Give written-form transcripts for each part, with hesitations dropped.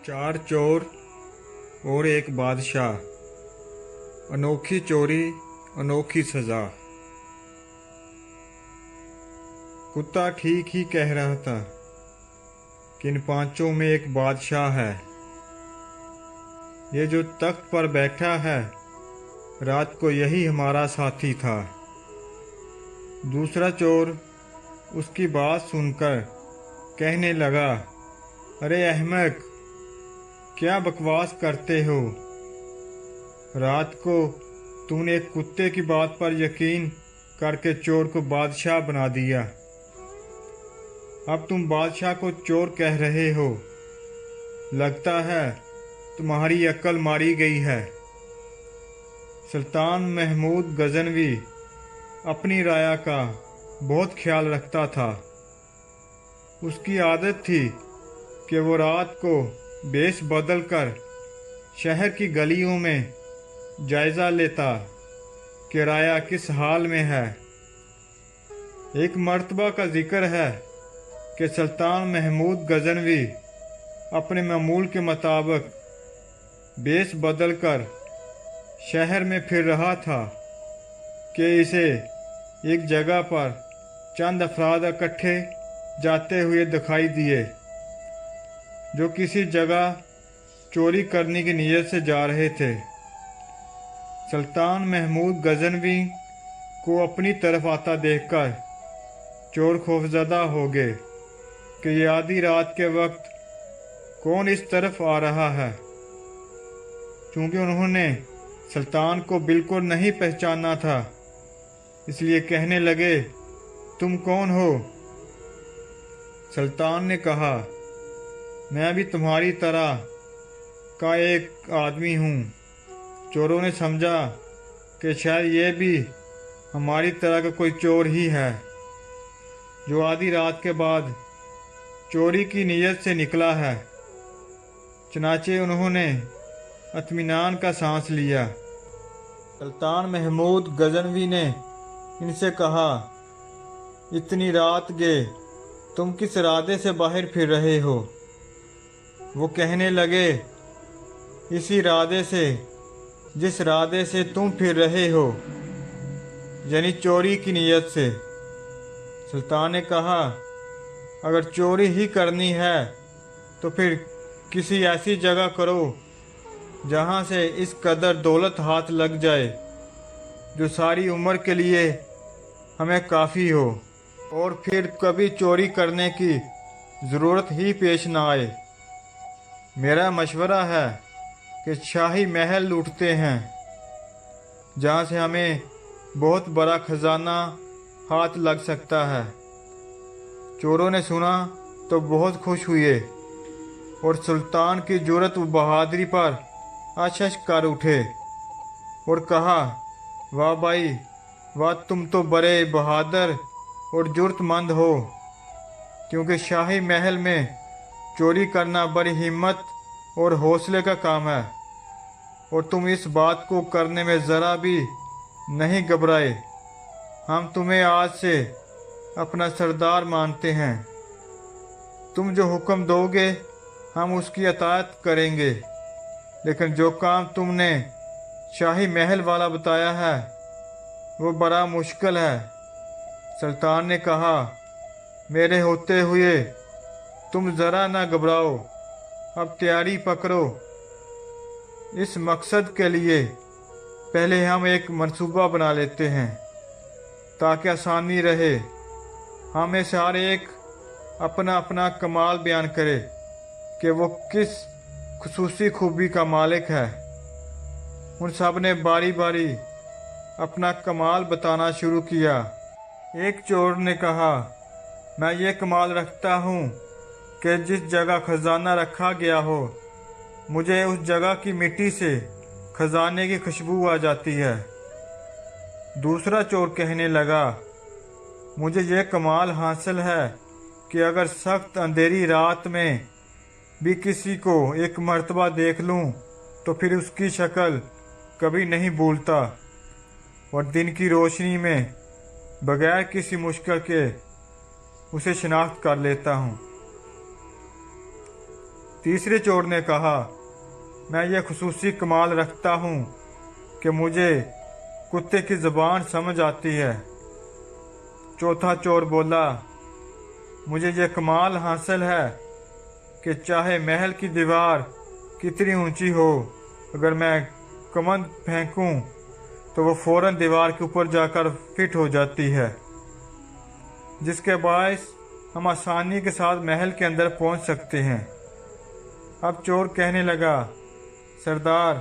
चार चोर और एक बादशाह। अनोखी चोरी, अनोखी सजा। कुत्ता ठीक ही कह रहा था कि इन पांचों में एक बादशाह है। ये जो तख्त पर बैठा है, रात को यही हमारा साथी था। दूसरा चोर उसकी बात सुनकर कहने लगा, अरे अहमक, क्या बकवास करते हो। रात को तूने एक कुत्ते की बात पर यकीन करके चोर को बादशाह बना दिया। अब तुम बादशाह को चोर कह रहे हो। लगता है तुम्हारी अक्ल मारी गई है। सुल्तान महमूद गजनवी अपनी राया का बहुत ख्याल रखता था। उसकी आदत थी कि वो रात को भेष बदल कर शहर की गलियों में जायज़ा लेता कि राया किस हाल में है। एक मर्तबा का जिक्र है कि सुल्तान महमूद गजनवी अपने मामूल के मुताबिक भेष बदल कर शहर में फिर रहा था कि इसे एक जगह पर चंद अफराद इकट्ठे जाते हुए दिखाई दिए, जो किसी जगह चोरी करने की नीयत से जा रहे थे। सुल्तान महमूद गजनवी को अपनी तरफ आता देखकर चोर खौफजदा हो गए कि ये आधी रात के वक्त कौन इस तरफ आ रहा है। चूंकि उन्होंने सुल्तान को बिल्कुल नहीं पहचाना था, इसलिए कहने लगे, तुम कौन हो। सुल्तान ने कहा, मैं भी तुम्हारी तरह का एक आदमी हूँ। चोरों ने समझा कि शायद ये भी हमारी तरह का कोई चोर ही है, जो आधी रात के बाद चोरी की नीयत से निकला है। चनाचे उन्होंने इत्मीनान का सांस लिया। सुल्तान महमूद गजनवी ने इनसे कहा, इतनी रात गए तुम किस इरादे से बाहर फिर रहे हो। वो कहने लगे, इसी इरादे से जिस इरादे से तुम फिर रहे हो, यानी चोरी की नीयत से। सुल्तान ने कहा, अगर चोरी ही करनी है तो फिर किसी ऐसी जगह करो जहाँ से इस कदर दौलत हाथ लग जाए जो सारी उम्र के लिए हमें काफ़ी हो, और फिर कभी चोरी करने की ज़रूरत ही पेश ना आए। मेरा मशवरा है कि शाही महल लूटते हैं, जहाँ से हमें बहुत बड़ा खजाना हाथ लग सकता है। चोरों ने सुना तो बहुत खुश हुए और सुल्तान की जुर्रत व बहादुरी पर आश्चर्य कर उठे और कहा, वाह भाई वाह, तुम तो बड़े बहादुर और जुर्रतमंद हो, क्योंकि शाही महल में चोरी करना बड़ी हिम्मत और हौसले का काम है, और तुम इस बात को करने में ज़रा भी नहीं घबराए। हम तुम्हें आज से अपना सरदार मानते हैं। तुम जो हुक्म दोगे हम उसकी अताअत करेंगे, लेकिन जो काम तुमने शाही महल वाला बताया है वो बड़ा मुश्किल है। सुल्तान ने कहा, मेरे होते हुए तुम ज़रा ना घबराओ, अब तैयारी पकड़ो। इस मकसद के लिए पहले हम एक मंसूबा बना लेते हैं ताकि आसानी रहे। हमें से हर एक अपना अपना कमाल बयान करे कि वो किस खुसूसी खूबी का मालिक है। उन सब ने बारी बारी अपना कमाल बताना शुरू किया। एक चोर ने कहा, मैं ये कमाल रखता हूँ कि जिस जगह खजाना रखा गया हो, मुझे उस जगह की मिट्टी से खजाने की खुशबू आ जाती है। दूसरा चोर कहने लगा, मुझे ये कमाल हासिल है कि अगर सख्त अंधेरी रात में भी किसी को एक मर्तबा देख लूँ तो फिर उसकी शक्ल कभी नहीं भूलता, और दिन की रोशनी में बगैर किसी मुश्किल के उसे शिनाख्त कर लेता हूँ। तीसरे चोर ने कहा, मैं ये खुसूसी कमाल रखता हूँ कि मुझे कुत्ते की ज़बान समझ आती है। चौथा चोर बोला, मुझे ये कमाल हासिल है कि चाहे महल की दीवार कितनी ऊंची हो, अगर मैं कमंद फेंकूं तो वो फौरन दीवार के ऊपर जाकर फिट हो जाती है, जिसके बायस हम आसानी के साथ महल के अंदर पहुंच सकते हैं। अब चोर कहने लगा, सरदार,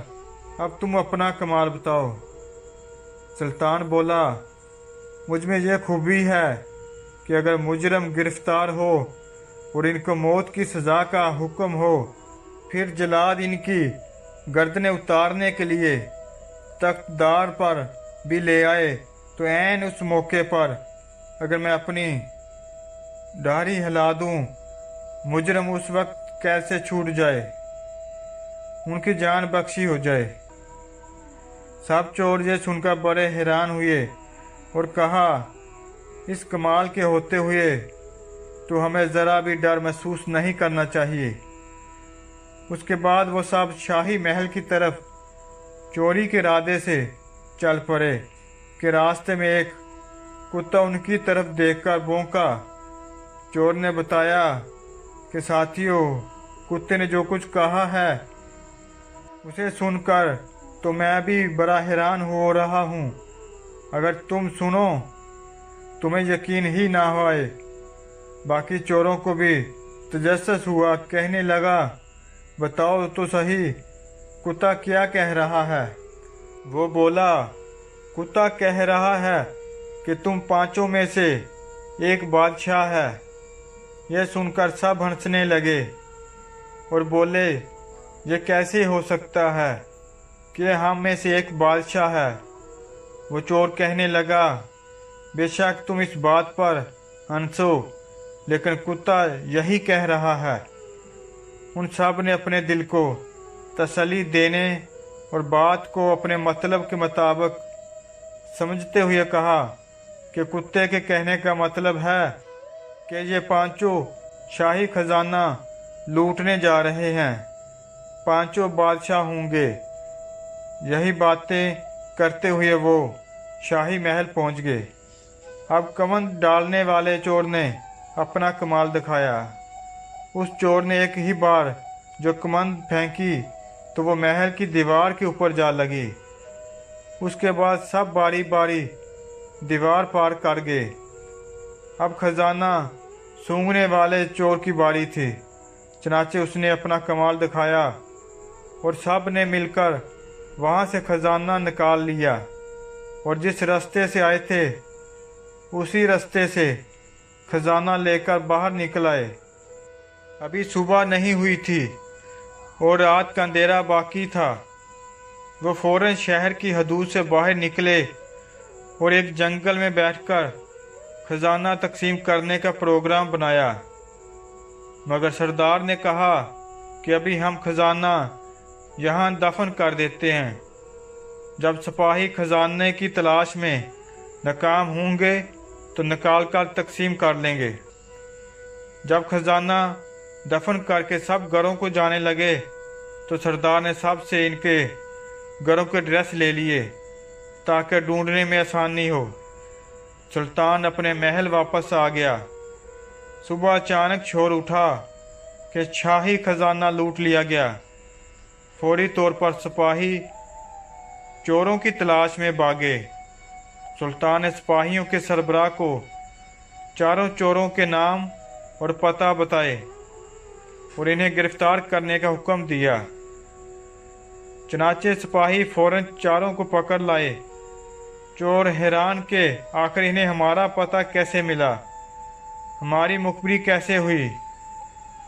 अब तुम अपना कमाल बताओ। सुल्तान बोला, मुझ में यह खूबी है कि अगर मुजरम गिरफ्तार हो और इनको मौत की सज़ा का हुक्म हो, फिर जलाद इनकी गर्दनें उतारने के लिए तख्तदार पर भी ले आए, तो ऐन उस मौके पर अगर मैं अपनी दाढ़ी हिला दूं, मुजरम उस वक्त कैसे छूट जाए, उनकी जान बख्शी हो जाए। सब चोर ये सुनकर बड़े हैरान हुए और कहा, इस कमाल के होते हुए तो हमें ज़रा भी डर महसूस नहीं करना चाहिए। उसके बाद वो सब शाही महल की तरफ चोरी के इरादे से चल पड़े कि रास्ते में एक कुत्ता उनकी तरफ देखकर भौंका। चोर ने बताया कि साथियों, कुत्ते ने जो कुछ कहा है उसे सुनकर तो मैं भी बड़ा हैरान हो रहा हूँ। अगर तुम सुनो तुम्हें यकीन ही ना होए। बाकी चोरों को भी तजस्सुस हुआ। कहने लगा, बताओ तो सही, कुत्ता क्या कह रहा है? वो बोला, कुत्ता कह रहा है कि तुम पांचों में से एक बादशाह है। यह सुनकर सब हंसने लगे और बोले, ये कैसे हो सकता है कि हम में से एक बादशाह है? वो चोर कहने लगा, बेशक तुम इस बात पर हंसो, लेकिन कुत्ता यही कह रहा है। उन सब ने अपने दिल को तसल्ली देने और बात को अपने मतलब के मुताबिक समझते हुए कहा कि कुत्ते के कहने का मतलब है कि ये पांचों शाही खजाना लूटने जा रहे हैं, पांचों बादशाह होंगे। यही बातें करते हुए वो शाही महल पहुंच गए। अब कमंद डालने वाले चोर ने अपना कमाल दिखाया। उस चोर ने एक ही बार जो कमंद फेंकी तो वो महल की दीवार के ऊपर जा लगी। उसके बाद सब बारी बारी दीवार पार कर गए। अब खजाना सूंघने वाले चोर की बारी थी। चनाचे उसने अपना कमाल दिखाया और सब ने मिलकर वहां से खजाना निकाल लिया और जिस रास्ते से आए थे उसी रास्ते से खजाना लेकर बाहर निकल आए। अभी सुबह नहीं हुई थी और रात का अंधेरा बाकी था। वो फौरन शहर की हदूद से बाहर निकले और एक जंगल में बैठकर खजाना तकसीम करने का प्रोग्राम बनाया। मगर सरदार ने कहा कि अभी हम खजाना यहाँ दफन कर देते हैं। जब सिपाही खजाने की तलाश में नाकाम होंगे तो निकाल कर तकसीम कर लेंगे। जब खजाना दफन करके सब घरों को जाने लगे तो सरदार ने सब से इनके घरों के ड्रेस ले लिए ताकि ढूंढने में आसानी हो। सुल्तान अपने महल वापस आ गया। सुबह अचानक शोर उठा कि शाही खजाना लूट लिया गया। फौरी तौर पर सिपाही चोरों की तलाश में भागे। सुल्तान ने सिपाहियों के सरबराह को चारों चोरों के नाम और पता बताए और इन्हें गिरफ्तार करने का हुक्म दिया। चनाचे सिपाही फौरन चारों को पकड़ लाए। चोर हैरान के आखिर इन्हें हमारा पता कैसे मिला, हमारी मुखबिरी कैसे हुई,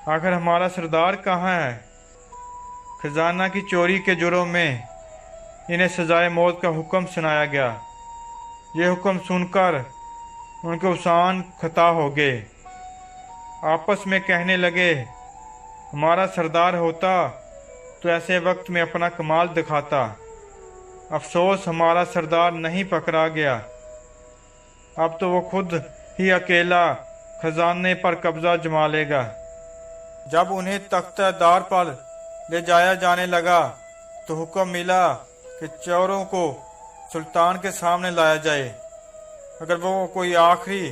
आखिर हमारा सरदार कहाँ है? खजाना की चोरी के जुर्म में इन्हें सजाए मौत का हुक्म सुनाया गया। ये हुक्म सुनकर उनके उसान खता हो गए। आपस में कहने लगे, हमारा सरदार होता तो ऐसे वक्त में अपना कमाल दिखाता। अफसोस हमारा सरदार नहीं पकड़ा गया। अब तो वो खुद ही अकेला खजाने पर कब्जा जमा लेगा। जब उन्हें तख्तादार पर ले जाया जाने लगा तो हुक्म मिला कि चोरों को सुल्तान के सामने लाया जाए। अगर वो कोई आखिरी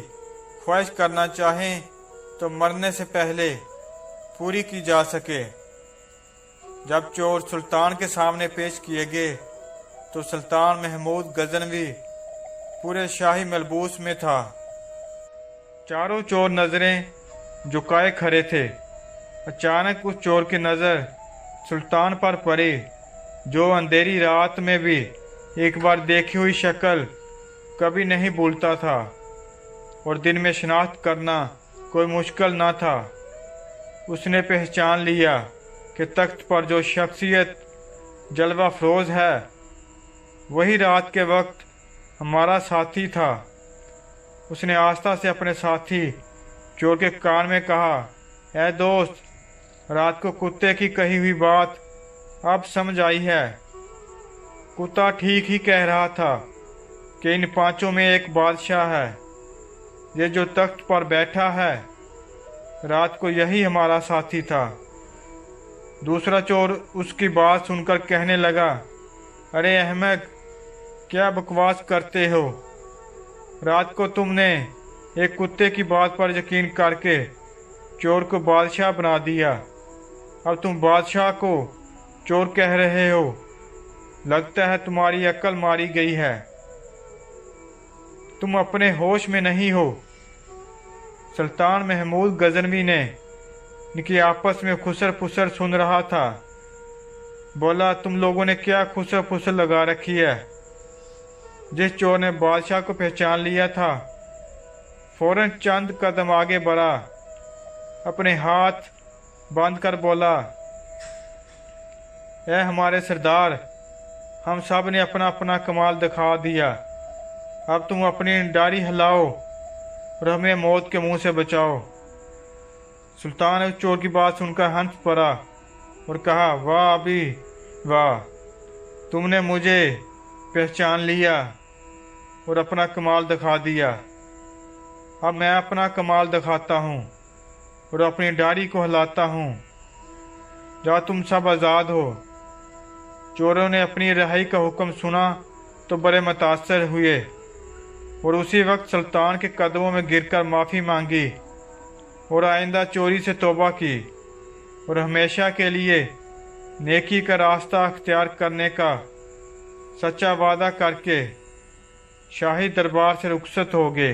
ख्वाहिश करना चाहें तो मरने से पहले पूरी की जा सके। जब चोर सुल्तान के सामने पेश किए गए तो सुल्तान महमूद गजनवी पूरे शाही मलबूस में था। चारों चोर नजरें झुकाए खड़े थे। अचानक उस चोर की नज़र सुल्तान पर पड़ी जो अंधेरी रात में भी एक बार देखी हुई शक्ल कभी नहीं भूलता था और दिन में शिनाख्त करना कोई मुश्किल न था। उसने पहचान लिया कि तख्त पर जो शख्सियत जलवा फरोज है वही रात के वक्त हमारा साथी था। उसने आस्था से अपने साथी चोर के कान में कहा, ऐ दोस्त, रात को कुत्ते की कही हुई बात अब समझ आई है। कुत्ता ठीक ही कह रहा था कि इन पांचों में एक बादशाह है। ये जो तख्त पर बैठा है रात को यही हमारा साथी था। दूसरा चोर उसकी बात सुनकर कहने लगा, अरे अहमद, क्या बकवास करते हो। रात को तुमने एक कुत्ते की बात पर यकीन करके चोर को बादशाह बना दिया। अब तुम बादशाह को चोर कह रहे हो। लगता है तुम्हारी अक्ल मारी गई है। तुम अपने होश में नहीं हो। सुल्तान महमूद गजनवी ने इनकी आपस में खुसर फुसर सुन रहा था। बोला, तुम लोगों ने क्या खुसर फुसर लगा रखी है। जिस चोर ने बादशाह को पहचान लिया था फौरन चंद कदम आगे बढ़ा, अपने हाथ बांध कर बोला, ऐ हमारे सरदार, हम सब ने अपना अपना कमाल दिखा दिया। अब तुम अपनी डारी हिलाओ और हमें मौत के मुंह से बचाओ। सुल्तान उस चोर की बात सुनकर हंस पड़ा और कहा, वाह अभी वाह, तुमने मुझे पहचान लिया और अपना कमाल दिखा दिया। अब मैं अपना कमाल दिखाता हूँ और अपनी डारी को हिलाता हूँ। जा तुम सब आज़ाद हो। चोरों ने अपनी रिहाई का हुक्म सुना तो बड़े मुतासर हुए और उसी वक्त सुल्तान के कदमों में गिरकर माफ़ी मांगी और आइंदा चोरी से तौबा की और हमेशा के लिए नेकी का रास्ता अख्तियार करने का सच्चा वादा करके शाही दरबार से रुखसत हो गए।